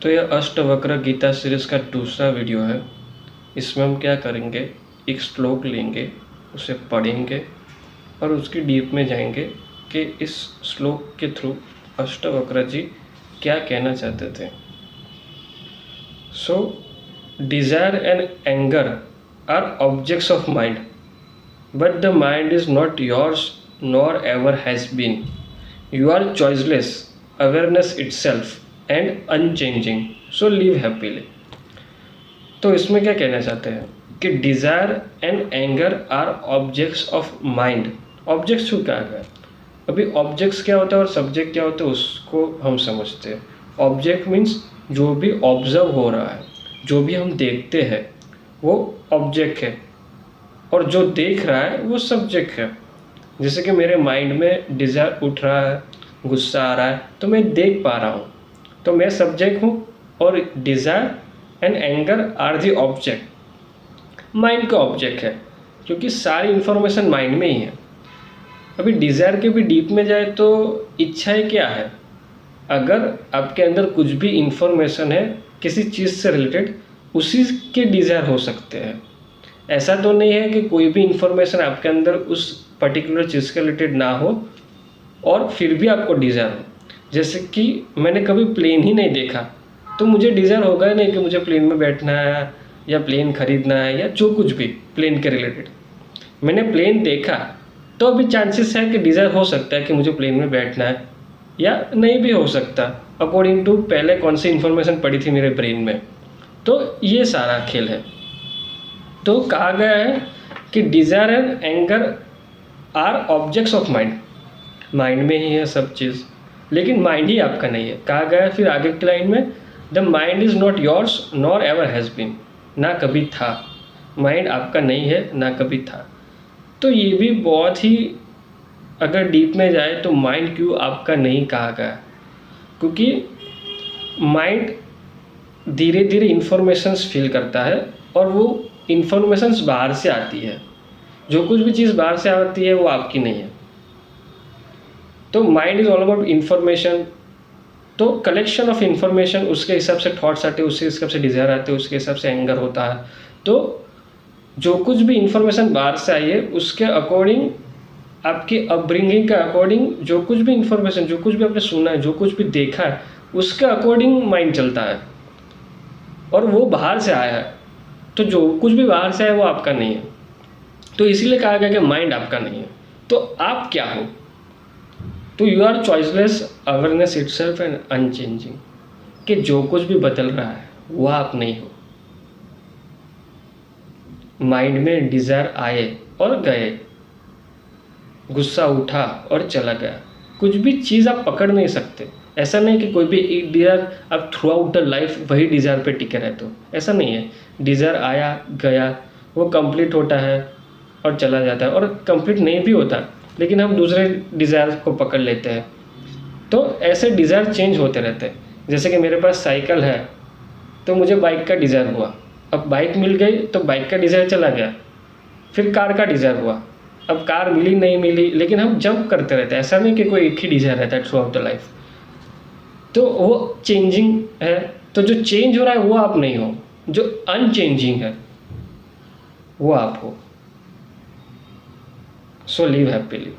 तो यह अष्टवक्र गीता सीरीज़ का दूसरा वीडियो है। इसमें हम क्या करेंगे, एक श्लोक लेंगे, उसे पढ़ेंगे और उसकी डीप में जाएंगे कि इस श्लोक के थ्रू अष्टवक्र जी क्या कहना चाहते थे। So desire and anger are objects of mind, but the mind is not yours nor ever has been. You are choiceless, awareness itself and unchanging, so live happily. तो इसमें क्या कहना चाहते हैं कि desire and anger are objects of mind. Objects क्यों कहा गया? अभी ऑब्जेक्ट्स क्या होता है और सब्जेक्ट क्या होता है उसको हम समझते हैं। ऑब्जेक्ट मीन्स जो भी ऑब्जर्व हो रहा है, जो भी हम देखते हैं वो ऑब्जेक्ट है, और जो देख रहा है वो सब्जेक्ट है। जैसे कि मेरे माइंड में डिज़ायर उठ रहा है, गुस्सा आ रहा है, तो मैं देख पा रहा हूँ, तो मैं सब्जेक्ट हूँ, और desire and anger are the object. Mind का ऑब्जेक्ट है, क्योंकि सारी इन्फॉर्मेशन माइंड में ही है। अभी डिज़ायर के भी डीप में जाए तो इच्छाएं क्या है? अगर आपके अंदर कुछ भी इन्फॉर्मेशन है किसी चीज़ से रिलेटेड, उसी के डिज़ायर हो सकते हैं। ऐसा तो नहीं है कि कोई भी इन्फॉर्मेशन आपके अंदर उस पर्टिकुलर चीज़ के रिलेटेड ना हो और फिर भी आपको डिज़ायर हो। जैसे कि मैंने कभी प्लेन ही नहीं देखा तो मुझे डिज़ायर होगा ही नहीं कि मुझे प्लेन में बैठना है या प्लेन खरीदना है या जो कुछ भी प्लेन के रिलेटेड। मैंने प्लेन देखा तो अभी चांसेस है कि डिज़ायर हो सकता है कि मुझे प्लेन में बैठना है, या नहीं भी हो सकता अकॉर्डिंग टू पहले कौन सी इन्फॉर्मेशन पड़ी थी मेरे ब्रेन में। तो ये सारा खेल है। तो कहा गया है कि desire and anger are objects of mind. Mind में ही है सब चीज़, लेकिन माइंड ही आपका नहीं है। कहा गया है फिर आगे की लाइन में, the mind is not yours nor ever has been. ना कभी था, माइंड आपका नहीं है, ना कभी था। तो ये भी बहुत ही, अगर डीप में जाए तो माइंड क्यों आपका नहीं कहा गया, क्योंकि माइंड धीरे धीरे इन्फॉर्मेशंस फील करता है और वो इन्फॉर्मेशंस बाहर से आती है। जो कुछ भी चीज़ बाहर से आती है वो आपकी नहीं है। तो mind is all about information. तो कलेक्शन ऑफ इन्फॉर्मेशन, उसके हिसाब से थॉट्स आते हैं, उसके हिसाब से डिज़ायर आते हैं, उसके हिसाब से एंगर होता है। तो जो कुछ भी इन्फॉर्मेशन बाहर से आई है उसके अकॉर्डिंग, आपकी अपब्रिंगिंग के अकॉर्डिंग, जो कुछ भी इन्फॉर्मेशन, जो कुछ भी आपने सुना है, जो कुछ भी देखा है, उसके अकॉर्डिंग माइंड चलता है, और वो बाहर से आया है। तो जो कुछ भी बाहर से आया वो आपका नहीं है। तो इसीलिए कहा गया कि माइंड आपका नहीं है। तो आप क्या हो? तो you are choiceless, awareness itself and unchanging. कि जो कुछ भी बदल रहा है वो आप नहीं हो। माइंड में डिज़ायर आए और गए, गुस्सा उठा और चला गया, कुछ भी चीज़ आप पकड़ नहीं सकते। ऐसा नहीं कि कोई भी एक डिज़ायर आप थ्रू आउट द लाइफ वही डिज़ायर पे टिके रहते हो, ऐसा नहीं है। डिज़ायर आया गया, वो कंप्लीट होता है और चला जाता है, और कंप्लीट नहीं भी होता, लेकिन हम दूसरे डिज़ायर को पकड़ लेते हैं। तो ऐसे डिज़ायर चेंज होते रहते हैं। जैसे कि मेरे पास साइकिल है तो मुझे बाइक का डिज़ायर हुआ, अब बाइक मिल गई तो बाइक का डिज़ायर चला गया। फिर कार का डिज़ायर हुआ, अब कार मिली नहीं मिली, लेकिन हम जंप करते रहते हैं। ऐसा नहीं कि कोई एक ही डिज़ायर रहता है थ्रू आउट द लाइफ। तो वो चेंजिंग है। तो जो चेंज हो रहा है वो आप नहीं हो, जो अनचेंजिंग है वो आप हो। सो लिव हैप्पीली।